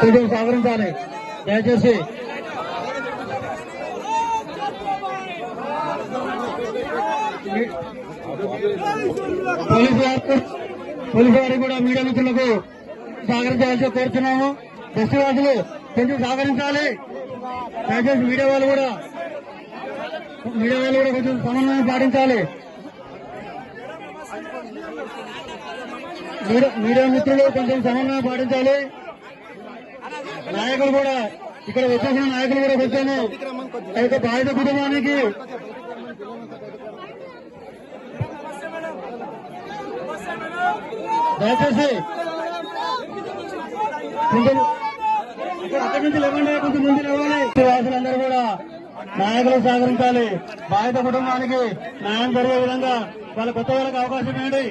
కొంచెం సహకరించాలి దయచేసి. పోలీసు వారికి కూడా మీడియా మిత్రులకు సహకరించాల్సి కోరుతున్నాము. దశవాసులు కొంచెం సహకరించాలి దయచేసి. మీడియా వాళ్ళు కూడా కొంచెం సమన్వయం పాటించాలి. మీడియా మిత్రులు కొంచెం సమన్వయం పాటించాలి. నాయకులు కూడా ఇక్కడ వచ్చేసిన నాయకులు కూడా కొంచెము ఆ యొక్క బాధిత కుటుంబానికి దయచేసి కొంచెం అక్కడి నుంచి లేవండి, కొంచెం ముందు లేవాలి. వాసులందరూ కూడా నాయకులు సహకరించాలి. బాధిత కుటుంబానికి న్యాయం జరిగే విధంగా వాళ్ళ కొత్త వాళ్ళకి అవకాశం ఇవ్వండి.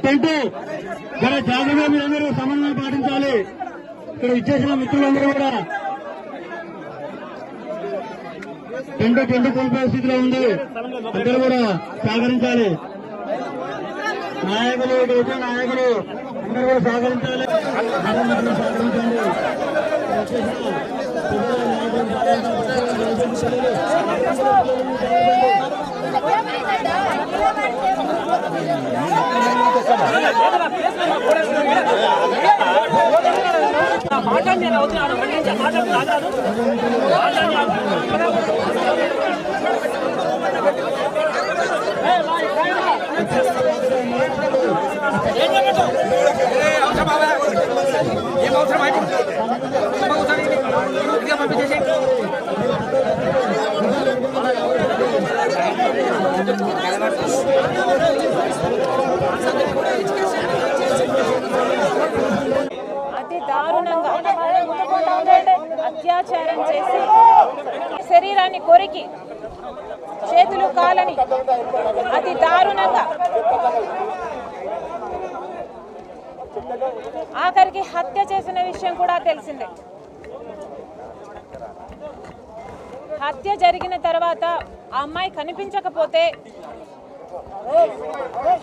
టెంటు జర జాగ్రత్తగా మీరందరూ సమన్వయం పాటించాలి. ఇక్కడ ఇచ్చేసిన మిత్రులందరూ కూడా టెంటు కోల్పోయే స్థితిలో ఉంది. అందరూ కూడా సహకరించాలి. నాయకులు దేశ నాయకులు అందరూ కూడా సహకరించాలి. సహకరించండి. అతి దారుణంగా అత్యాచారం చేసి శరీరాన్ని కొరికి చేతులు కాలని అతి దారుణంగా ఆఖరికి హత్య చేసిన విషయం కూడా తెలిసిందే. హత్య జరిగిన తర్వాత ఆ అమ్మాయి కనిపించకపోతే,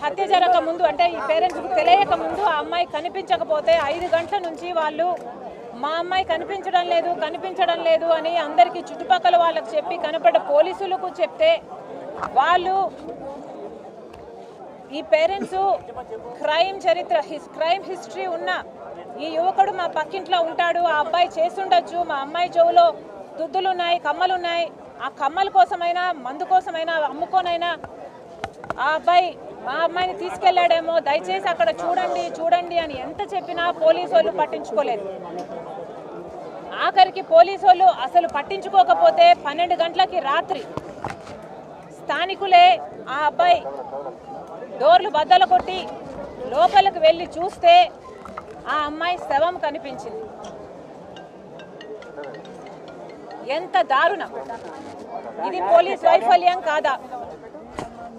హత్య జరగక ముందు అంటే ఈ పేరెంట్స్కు తెలియక ముందు ఆ అమ్మాయి కనిపించకపోతే 5 గంటల నుంచి వాళ్ళు మా అమ్మాయి కనిపించడం లేదు అని అందరికీ చుట్టుపక్కల వాళ్ళకు చెప్పి కనపడ్డ పోలీసులకు చెప్తే వాళ్ళు ఈ పేరెంట్స్ క్రైమ్ హిస్టరీ ఉన్న ఈ యువకుడు మా పక్కింట్లో ఉంటాడు, ఆ అబ్బాయి చేసుండొచ్చు, మా అమ్మాయి చెవులో దుద్దులున్నాయి, కమ్మలున్నాయి, ఆ కమ్మల కోసమైనా మందు కోసమైనా అమ్ముకోనైనా ఆ అబ్బాయి మా అమ్మాయిని తీసుకెళ్లాడేమో, దయచేసి అక్కడ చూడండి అని ఎంత చెప్పినా పోలీసు వాళ్ళు పట్టించుకోలేదు. ఆఖరికి పోలీసు వాళ్ళు అసలు పట్టించుకోకపోతే 12 గంటలకి రాత్రి స్థానికులే ఆ అబ్బాయి డోర్లు బద్దలు కొట్టి లోపలికి వెళ్ళి చూస్తే ఆ అమ్మాయి శవం కనిపించింది. ఎంత దారుణం! ఇది పోలీస్ వైఫల్యం కాదా?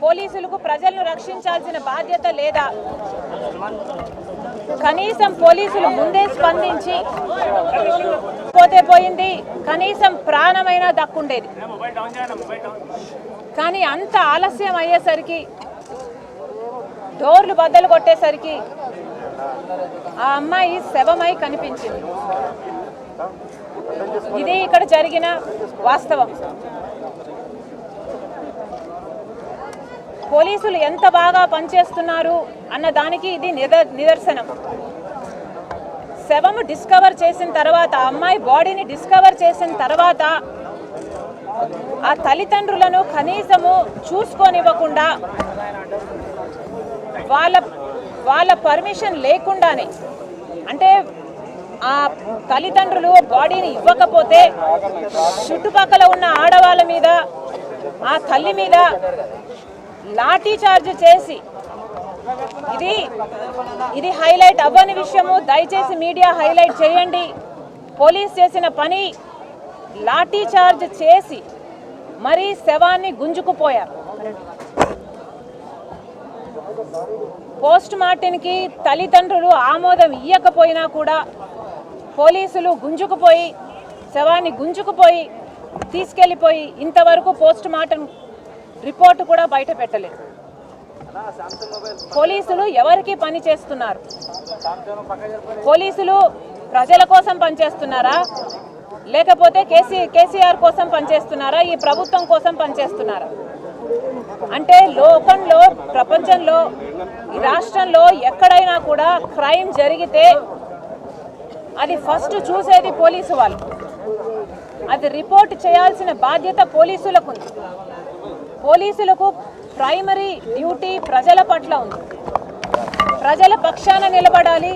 పోలీసులకు ప్రజలను రక్షించాల్సిన బాధ్యత లేదా? కనీసం పోలీసులు ముందే స్పందించి పోయింది, కనీసం ప్రాణమైనా దక్కుండేది. కానీ అంత ఆలస్యం అయ్యేసరికి, డోర్లు బద్దలు కొట్టేసరికి ఆ అమ్మాయి శవమై కనిపించింది. ఇది ఇక్కడ జరిగిన వాస్తవం. పోలీసులు ఎంత బాగా పనిచేస్తున్నారు అన్న దానికి ఇది నిదర్శనం. శవము డిస్కవర్ చేసిన తర్వాత, అమ్మాయి బాడీని డిస్కవర్ చేసిన తర్వాత ఆ తల్లిదండ్రులను కనీసము చూసుకోనివ్వకుండా, వాళ్ళ పర్మిషన్ లేకుండానే, అంటే ఆ తల్లిదండ్రులు బాడీని ఇవ్వకపోతే చుట్టుపక్కల ఉన్న ఆడవాళ్ళ మీద, ఆ తల్లి మీద లాఠీ చార్జ్ చేసి, ఇది హైలైట్ అవ్వని విషయము. దయచేసి మీడియా హైలైట్ చేయండి. పోలీస్ చేసిన పని లాఠీ చార్జ్ చేసి మరీ శవాన్ని గుంజుకుపోయారు. పోస్ట్ మార్టంకి తల్లిదండ్రులు ఆమోదం ఇవ్వకపోయినా కూడా పోలీసులు గుంజుకుపోయి శవాన్ని గుంజుకుపోయి తీసుకెళ్ళిపోయి ఇంతవరకు పోస్ట్ మార్టం రిపోర్టు కూడా బయట పెట్టలేదు. పోలీసులు ఎవరికి పని చేస్తున్నారు? పోలీసులు ప్రజల కోసం పనిచేస్తున్నారా, లేకపోతే కేసీఆర్ కోసం పనిచేస్తున్నారా, ఈ ప్రభుత్వం కోసం పనిచేస్తున్నారా? అంటే లోకంలో, ప్రపంచంలో, ఈ రాష్ట్రంలో ఎక్కడైనా కూడా క్రైమ్ జరిగితే అది ఫస్ట్ చూసేది పోలీసు వాళ్ళు. అది రిపోర్ట్ చేయాల్సిన బాధ్యత పోలీసులకు ఉంది. పోలీసులకు ప్రైమరీ డ్యూటీ ప్రజల పట్ల ఉంది. ప్రజల పక్షాన నిలబడాలి.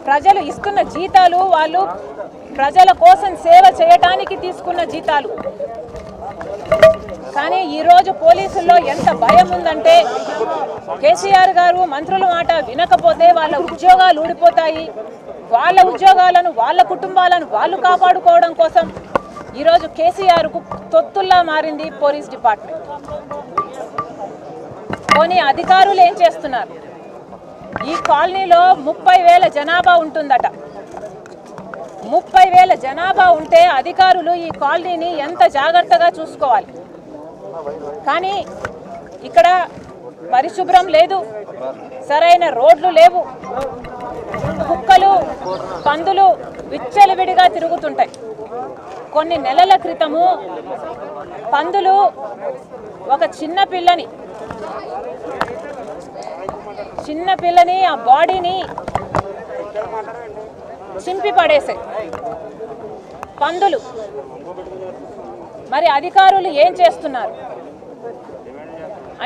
ప్రజలు ఇస్తున్న జీతాలు వాళ్ళు ప్రజల కోసం సేవ చేయటానికి తీసుకున్న జీతాలు. కానీ ఈరోజు పోలీసుల్లో ఎంత భయం ఉందంటే కేసీఆర్ గారు మంత్రుల మాట వినకపోతే వాళ్ళ ఉద్యోగాలు ఊడిపోతాయి. వాళ్ళ ఉద్యోగాలను, వాళ్ళ కుటుంబాలను వాళ్ళు కాపాడుకోవడం కోసం ఈరోజు కేసీఆర్కు తొత్తుల్లా మారింది పోలీస్ డిపార్ట్మెంట్. కొన్ని అధికారులు ఏం చేస్తున్నారు? ఈ కాలనీలో 30,000 జనాభా ఉంటుందట. 30,000 జనాభా ఉంటే అధికారులు ఈ కాలనీని ఎంత జాగ్రత్తగా చూసుకోవాలి. కానీ ఇక్కడ పరిశుభ్రం లేదు, సరైన రోడ్లు లేవు, కుక్కలు, పందులు విచ్చలవిడిగా తిరుగుతుంటాయి. కొన్ని నెలల క్రితము పందులు ఒక చిన్న పిల్లని ఆ బాడీని చింపి పడేసాయి పందులు. మరి అధికారులు ఏం చేస్తున్నారు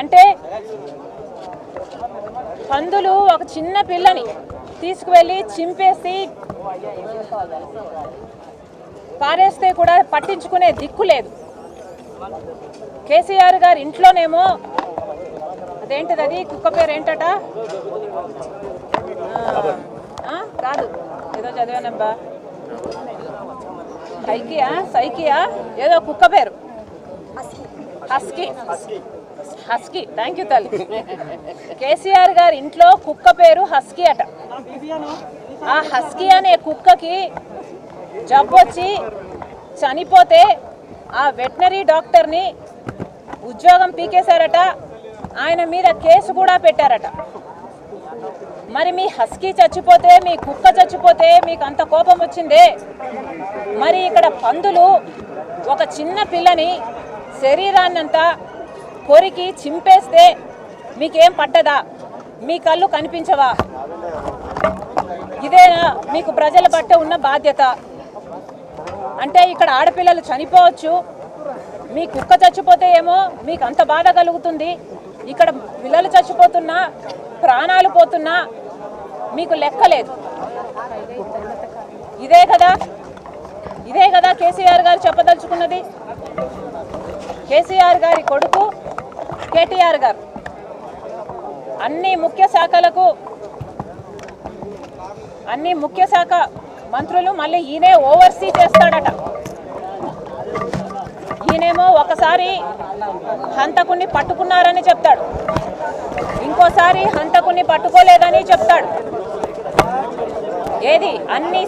అంటే పందులు ఒక చిన్న పిల్లని తీసుకువెళ్ళి చింపేసి పారేస్తే కూడా పట్టించుకునే దిక్కు లేదు. కేసీఆర్ గారి ఇంట్లోనేమో అదేంటిది, అది కుక్క పేరు ఏంటట, కాదు ఏదో చదివానబ్బా, సైకియా ఏదో కుక్క పేరు, హస్కీ. థ్యాంక్ యూ తల్లి. కేసీఆర్ గారి ఇంట్లో కుక్క పేరు హస్కీ అట. ఆ హస్కీ అనే కుక్కకి జబ్బొచ్చి చనిపోతే ఆ వెటనరీ డాక్టర్ని ఉద్యోగం పీకేశారట. ఆయన మీద కేసు కూడా పెట్టారట. మరి మీ హస్కీ చచ్చిపోతే, మీ కుక్క చచ్చిపోతే మీకు అంత కోపం వచ్చిందే? మరి ఇక్కడ పందులు ఒక చిన్న పిల్లని శరీరాన్నంతా కొరికి చింపేస్తే మీకేం పట్టదా? మీ కళ్ళు కనిపించవా? ఇదేనా మీకు ప్రజల పట్ల ఉన్న బాధ్యత? అంటే ఇక్కడ ఆడపిల్లలు చనిపోవచ్చు, మీ కుక్క చచ్చిపోతే ఏమో మీకు అంత బాధ కలుగుతుంది. ఇక్కడ పిల్లలు చచ్చిపోతున్నా, ప్రాణాలు పోతున్నా మీకు లెక్కలేదు. ఇదే కదా కేసీఆర్ గారు చెప్పదలుచుకున్నది. కేసీఆర్ గారి కొడుకు కేటీఆర్ గారు అన్ని ముఖ్య శాఖ మంత్రులు మళ్ళీ ఈయనే ఓవర్సీ చేస్తాడట. ఈయనేమో ఒకసారి హంతకుణ్ణి పట్టుకున్నారని చెప్తాడు, ఇంకోసారి హంతకుణ్ణి పట్టుకోలేదని చెప్తాడు. ఏది అన్ని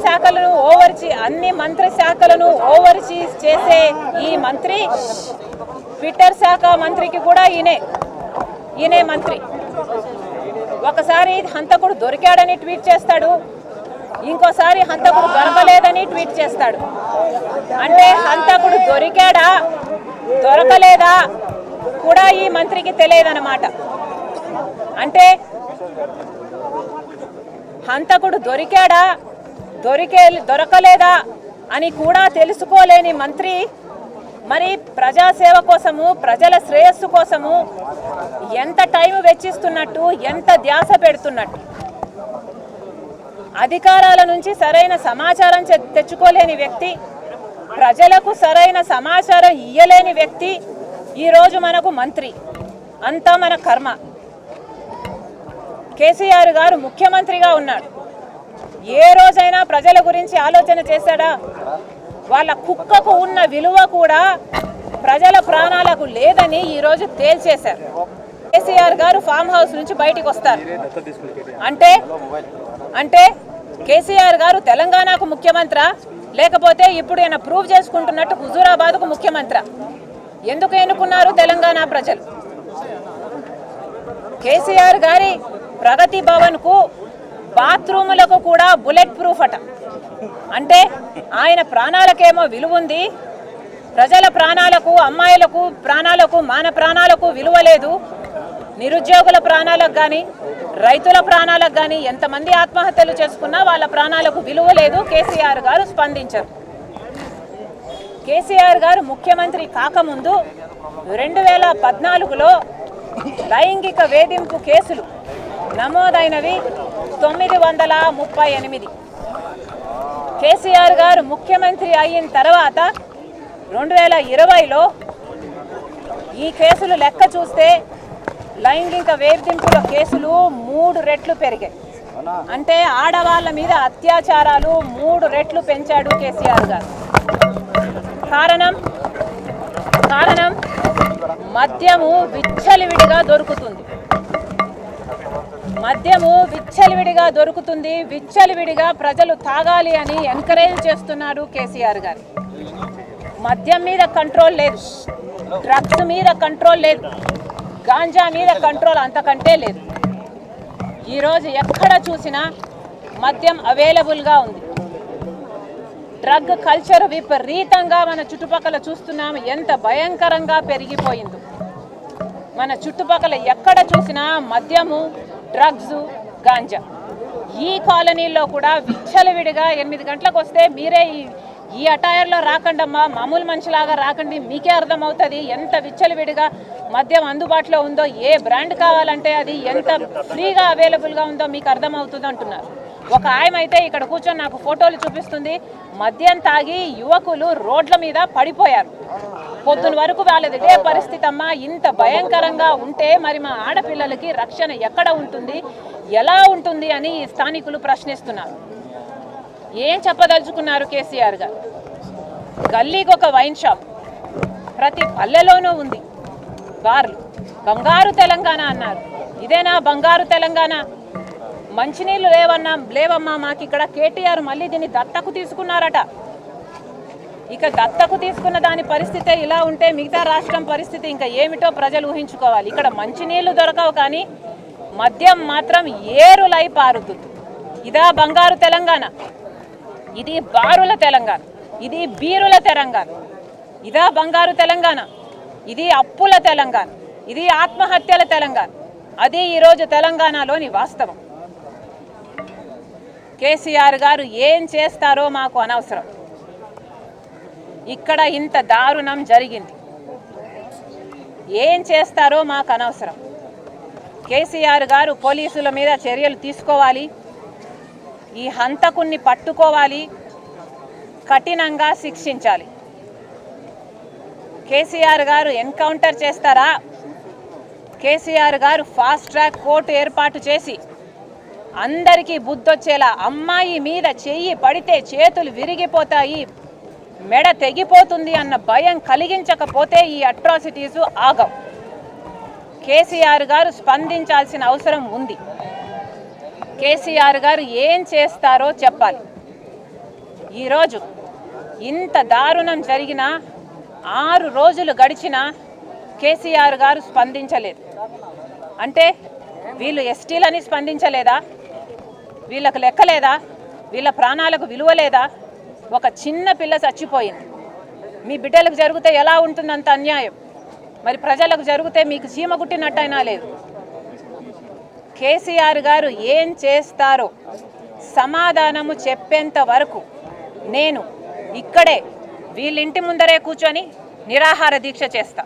మంత్రి శాఖలను ఓవర్సీ చేసే ఈ మంత్రి ట్విట్టర్ శాఖ మంత్రికి కూడా ఈయనే మంత్రి. ఒకసారి హంతకుడు దొరికాడని ట్వీట్ చేస్తాడు, ఇంకోసారి హంతకుడు దొరకలేదని ట్వీట్ చేస్తాడు. అంటే హంతకుడు దొరికాడా దొరకలేదా కూడా ఈ మంత్రికి తెలియదన్నమాట. అంటే హంతకుడు దొరికాడా దొరకలేదా అని కూడా తెలుసుకోలేని మంత్రి మరి ప్రజాసేవ కోసము, ప్రజల శ్రేయస్సు కోసము ఎంత టైం వెచ్చిస్తున్నట్టు, ఎంత ధ్యాస పెడుతున్నట్టు. అధికారాల నుంచి సరైన సమాచారం తెచ్చుకోలేని వ్యక్తి, ప్రజలకు సరైన సమాచారం ఇయ్యలేని వ్యక్తి ఈరోజు మనకు మంత్రి. అంతా మన కర్మ. కేసీఆర్ గారు ముఖ్యమంత్రిగా ఉన్నాడు, ఏ రోజైనా ప్రజల గురించి ఆలోచన చేశాడా? వాళ్ళ కుక్కకు ఉన్న విలువ కూడా ప్రజల ప్రాణాలకు లేదని ఈరోజు తేల్చేశారు. కేసీఆర్ గారు ఫామ్ హౌస్ నుంచి బయటికి వస్తారు అంటే కేసీఆర్ గారు తెలంగాణకు ముఖ్యమంత్రి లేకపోతే ఇప్పుడు ఆయన ప్రూవ్ చేసుకుంటున్నట్టు హుజూరాబాద్కు ముఖ్యమంత్రి. ఎందుకు ఎన్నుకున్నారు తెలంగాణ ప్రజలు? కేసీఆర్ గారి ప్రగతి భవన్కు బాత్రూములకు కూడా బుల్లెట్ ప్రూఫ్ అట. అంటే ఆయన ప్రాణాలకేమో విలువ ఉంది, ప్రజల ప్రాణాలకు, అమ్మాయిలకు ప్రాణాలకు, మాన ప్రాణాలకు విలువ లేదు. నిరుద్యోగుల ప్రాణాలకు కానీ, రైతుల ప్రాణాలకు కానీ ఎంతమంది ఆత్మహత్యలు చేసుకున్నా వాళ్ళ ప్రాణాలకు విలువ లేదు. కేసీఆర్ గారు స్పందించారు. కేసీఆర్ గారు ముఖ్యమంత్రి కాకముందు 2014లో లైంగిక వేధింపు కేసులు నమోదైనవి 938. కేసీఆర్ గారు ముఖ్యమంత్రి అయిన తర్వాత 2020లో ఈ కేసులు లెక్క చూస్తే లైంగిక వేధింపుల కేసులు 3 రెట్లు పెరిగాయి. అంటే ఆడవాళ్ళ మీద అత్యాచారాలు 3 రెట్లు పెంచాడు కేసీఆర్ గారు. కారణం మద్యము విచ్చలవిడిగా దొరుకుతుంది. విచ్చలవిడిగా ప్రజలు తాగాలి అని ఎంకరేజ్ చేస్తున్నాడు కేసీఆర్ గారు. మద్యం మీద కంట్రోల్ లేదు, డ్రగ్స్ మీద కంట్రోల్ లేదు, గాంజా మీద కంట్రోల్ అంతకంటే లేదు. ఈరోజు ఎక్కడ చూసినా మద్యం అవైలబుల్గా ఉంది. డ్రగ్ కల్చర్ విపరీతంగా మన చుట్టుపక్కల చూస్తున్నాము, ఎంత భయంకరంగా పెరిగిపోయిందో. మన చుట్టుపక్కల ఎక్కడ చూసినా మద్యము, డ్రగ్స్, గాంజా. ఈ కాలనీలో కూడా విచ్చలవిడిగా 8 గంటలకు వస్తే మీరే ఈ అటైర్లో రాకండమ్మా, మామూలు మనిషిలాగా రాకండి, మీకే అర్థమవుతుంది ఎంత విచ్చలవిడిగా మద్యం అందుబాటులో ఉందో, ఏ బ్రాండ్ కావాలంటే అది ఎంత ఫ్రీగా అవైలబుల్గా ఉందో మీకు అర్థమవుతుంది అంటున్నారు. ఒక ఆయన అయితే ఇక్కడ కూర్చొని నాకు ఫోటోలు చూపిస్తుంది, మద్యం తాగి యువకులు రోడ్ల మీద పడిపోయారు. పొద్దున వరకు వాళ్ళది ఇదే పరిస్థితి అమ్మా. ఇంత భయంకరంగా ఉంటే మరి మా ఆడపిల్లలకి రక్షణ ఎక్కడ ఉంటుంది, ఎలా ఉంటుంది అని ఈ స్థానికులు ప్రశ్నిస్తున్నారు. ఏం చెప్పదలుచుకున్నారు కేసీఆర్ గారు? గల్లీకి ఒక వైన్ షాప్, ప్రతి పల్లెలోనూ ఉంది బార్లు. బంగారు తెలంగాణ అన్నారు. ఇదేనా బంగారు తెలంగాణ? మంచినీళ్ళు లేవమ్మా మాకు ఇక్కడ. కేటీఆర్ మళ్ళీ దీన్ని దత్తకు తీసుకున్నారట. ఇక దత్తకు తీసుకున్న దాని పరిస్థితే ఇలా ఉంటే మిగతా రాష్ట్రం పరిస్థితి ఇంకా ఏమిటో ప్రజలు ఊహించుకోవాలి. ఇక్కడ మంచినీళ్ళు దొరకవు కానీ మద్యం మాత్రం ఏరులై పారుతుంది. ఇదా బంగారు తెలంగాణ? ఇది బారుల తెలంగాణ, ఇది బీరుల తెలంగాణ. ఇదా బంగారు తెలంగాణ? ఇది అప్పుల తెలంగాణ, ఇది ఆత్మహత్యల తెలంగాణ. అది ఈరోజు తెలంగాణలోని వాస్తవం. కేసీఆర్ గారు ఏం చేస్తారో మాకు అనవసరం. ఇక్కడ ఇంత దారుణం జరిగింది, ఏం చేస్తారో మాకు అనవసరం. కేసీఆర్ గారు పోలీసుల మీద చర్యలు తీసుకోవాలి, ఈ హంతకుణ్ణి పట్టుకోవాలి, కఠినంగా శిక్షించాలి. కేసీఆర్ గారు ఎన్కౌంటర్ చేస్తారా? కేసీఆర్ గారు ఫాస్ట్ ట్రాక్ కోర్టు ఏర్పాటు చేసి అందరికీ బుద్ధొచ్చేలా, అమ్మాయి మీద చెయ్యి పడితే చేతులు విరిగిపోతాయి, మెడ తెగిపోతుంది అన్న భయం కలిగించకపోతే ఈ అట్రాసిటీస్ ఆగవు. కేసీఆర్ గారు స్పందించాల్సిన అవసరం ఉంది. కేసీఆర్ గారు ఏం చేస్తారో చెప్పాలి. ఈరోజు ఇంత దారుణం జరిగినా 6 రోజులు గడిచినా కేసీఆర్ గారు స్పందించలేదు. అంటే వీళ్ళు ఎస్టీలని స్పందించలేదా? వీళ్ళకు లెక్కలేదా? వీళ్ళ ప్రాణాలకు విలువ లేదా? ఒక చిన్న పిల్ల చచ్చిపోయింది. మీ బిడ్డలకు జరిగితే ఎలా ఉంటుందంత అన్యాయం? మరి ప్రజలకు జరిగితే మీకు చీమ కుట్టినట్టయినా లేదు. కేసీఆర్ గారు ఏం చేస్తారో సమాధానము చెప్పేంత వరకు నేను ఇక్కడే వీళ్ళింటి ముందరే కూర్చొని నిరాహార దీక్ష చేస్తా.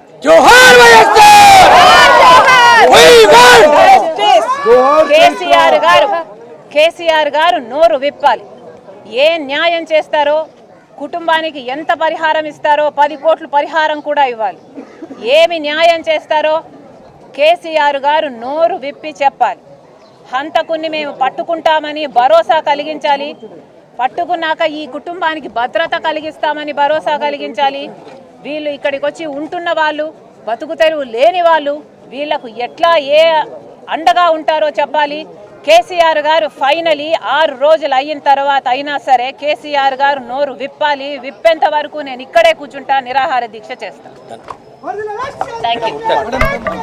కేసీఆర్ గారు నోరు విప్పాలి. ఏ న్యాయం చేస్తారో, కుటుంబానికి ఎంత పరిహారం ఇస్తారో, 10 కోట్లు పరిహారం కూడా ఇవ్వాలి. ఏమి న్యాయం చేస్తారో కేసీఆర్ గారు నోరు విప్పి చెప్పాలి. హంతకుణ్ణి మేము పట్టుకుంటామని భరోసా కలిగించాలి. పట్టుకున్నాక ఈ కుటుంబానికి భద్రత కలిగిస్తామని భరోసా కలిగించాలి. వీళ్ళు ఇక్కడికి వచ్చి ఉంటున్న వాళ్ళు, బతుకు తెరువు లేని వాళ్ళు, వీళ్లకు ఎట్లా ఏ అండగా ఉంటారో చెప్పాలి. కేసీఆర్ గారు ఫైనలీ 6 రోజులు అయిన తర్వాత అయినా సరే కేసీఆర్ గారు నోరు విప్పాలి. విప్పేంత వరకు నేను ఇక్కడే కూర్చుంటా, నిరాహార దీక్ష చేస్తాను. Thank you.